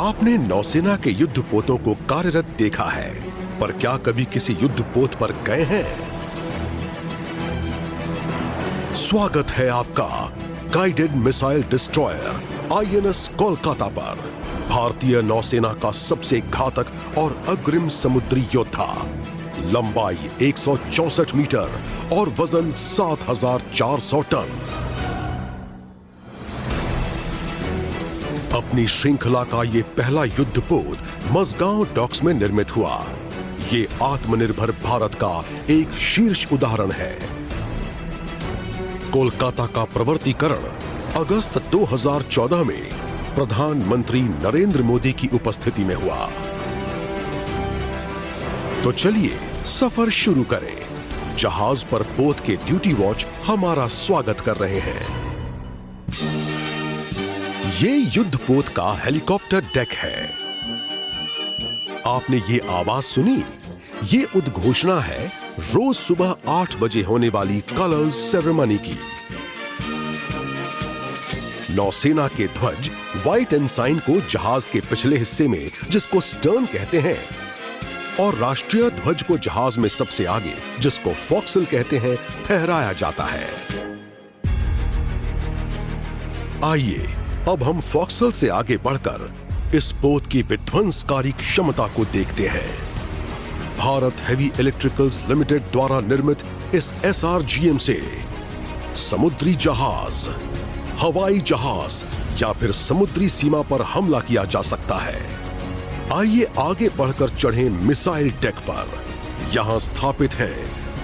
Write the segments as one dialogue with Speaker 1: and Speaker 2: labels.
Speaker 1: आपने नौसेना के युद्धपोतों को कार्यरत देखा है, पर क्या कभी किसी युद्धपोत पर गए हैं? स्वागत है आपका guided missile destroyer INS Kolkata पर। भारतीय नौसेना का सबसे घातक और अग्रिम समुद्री योद्धा। लंबाई 164 मीटर और वजन 7,400 टन। अपनी श्रृंखला का ये पहला युद्धपोत मज़गांव डॉक्स में निर्मित हुआ। ये आत्मनिर्भर भारत का एक शीर्ष उदाहरण है। कोलकाता का प्रवर्तीकरण अगस्त 2014 में प्रधानमंत्री नरेंद्र मोदी की उपस्थिति में हुआ। तो चलिए सफर शुरू करें। जहाज पर पोत के ड्यूटी वॉच हमारा स्वागत कर रहे हैं। ये युद्धपोत का हेलीकॉप्टर डेक है। आपने ये आवाज सुनी? ये उद्घोषणा है रोज सुबह 8 बजे होने वाली कलर्स सेरेमनी की। नौसेना के ध्वज व्हाइट एनसाइन को जहाज के पिछले हिस्से में, जिसको स्टर्न कहते हैं, और राष्ट्रीय ध्वज को जहाज में सबसे आगे, जिसको फोक्सल कहते हैं, फहराया जाता है। आइए अब हम फोक्सल से आगे बढ़कर इस पोत की विध्वंसकारी क्षमता को देखते हैं। भारत हेवी इलेक्ट्रिकल्स लिमिटेड द्वारा निर्मित इस एसआरजीएम से समुद्री जहाज, हवाई जहाज या फिर समुद्री सीमा पर हमला किया जा सकता है। आइए आगे बढ़कर चढ़ें मिसाइल डेक पर। यहां स्थापित है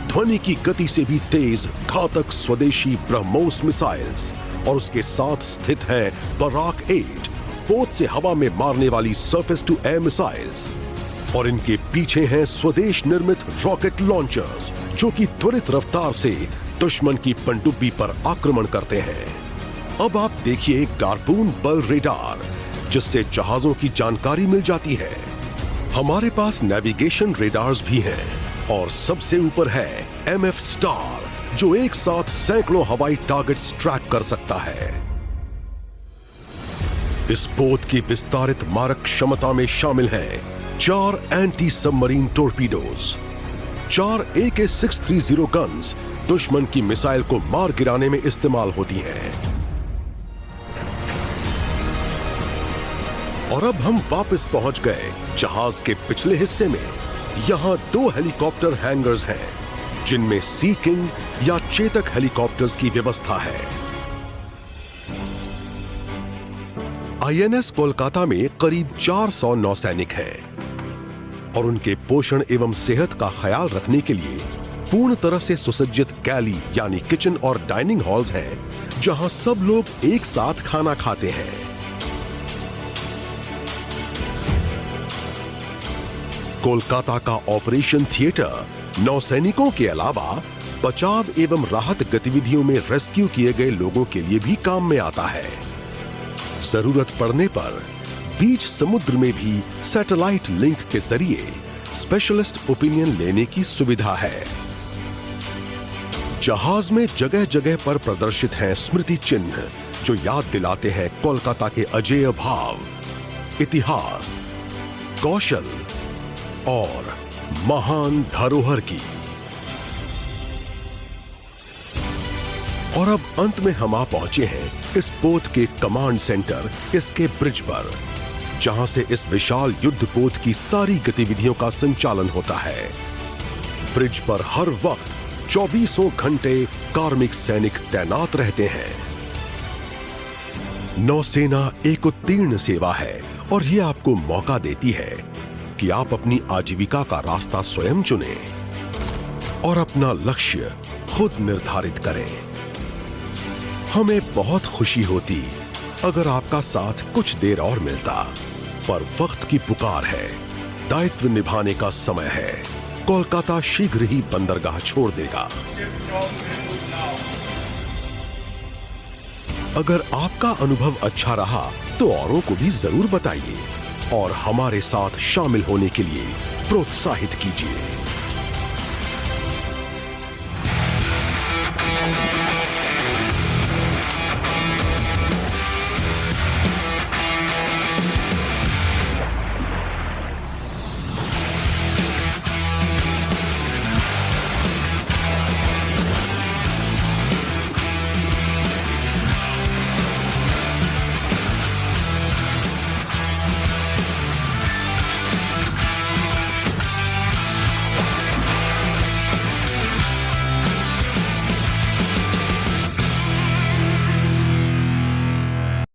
Speaker 1: ध्वनि की गति से भी तेज घातक स्वदेशी ब्रह्मोस मिसाइल्स, और उसके साथ स्थित है बराक 8 पोत से हवा में मारने वाली सरफेस टू एयर मिसाइल्स, और इनके पीछे हैं स्वदेश निर्मित रॉकेट लॉन्चर्स, जो कि त्वरित रफ्तार से दुश्मन की पनडुब्बी पर आक्रमण करते हैं। अब आप देखिए गार्पून बल रेडार, जिससे जहाजों की जानकारी मिल जाती है। हमारे पास नेविगेशन रेडार्स भी हैं, और सबसे ऊपर है एमएफ स्टार, जो एक साथ सैकड़ों हवाई टारगेट्स ट्रैक कर सकता है। इस पोत की विस्तारित मारक क्षमता में शामिल है 4 एंटी सबमरीन टोरपीडोज, 4 AK-630 गन्स दुश्मन की मिसाइल को मार गिराने में इस्तेमाल होती हैं। और अब हम वापस पहुंच गए जहाज के पिछले हिस्से में। यहां 2 हेलीकॉप्टर हैंगर्स हैं, जिनमें सी किंग या चेतक हेलीकॉप्टर्स की व्यवस्था है। आईएनएस कोलकाता में करीब 400 नौसैनिक हैं, और उनके पोषण एवं सेहत का ख्याल रखने के लिए पूर्ण तरह से सुसज्जित गैली यानी किचन और डाइनिंग हॉल्स हैं, जहां सब लोग एक साथ खाना खाते हैं। कोलकाता का ऑपरेशन थिएटर नौसैनिकों के अलावा बचाव एवं राहत गतिविधियों में रेस्क्यू किए गए लोगों के लिए भी काम में आता है। जरूरत पड़ने पर बीच समुद्र में भी सैटेलाइट लिंक के जरिए स्पेशलिस्ट ओपिनियन लेने की सुविधा है। जहाज में जगह जगह पर प्रदर्शित हैं स्मृति चिन्ह, जो याद दिलाते हैं कोलकाता के अजेय भाव, इतिहास, कौशल और महान धरोहर की। और अब अंत में हम आ पहुंचे हैं इस पोत के कमांड सेंटर, इसके ब्रिज पर, जहां से इस विशाल युद्धपोत की सारी गतिविधियों का संचालन होता है। ब्रिज पर हर वक्त 24 घंटे कार्मिक सैनिक तैनात रहते हैं। नौसेना एक उत्तीर्ण सेवा है, और यह आपको मौका देती है कि आप अपनी आजीविका का रास्ता स्वयं चुनें और अपना लक्ष्य खुद निर्धारित करें। हमें बहुत खुशी होती अगर आपका साथ कुछ देर और मिलता, पर वक्त की पुकार है, दायित्व निभाने का समय है। कोलकाता शीघ्र ही बंदरगाह छोड़ देगा। अगर आपका अनुभव अच्छा रहा तो औरों को भी जरूर बताइए, और हमारे साथ शामिल होने के लिए प्रोत्साहित कीजिए।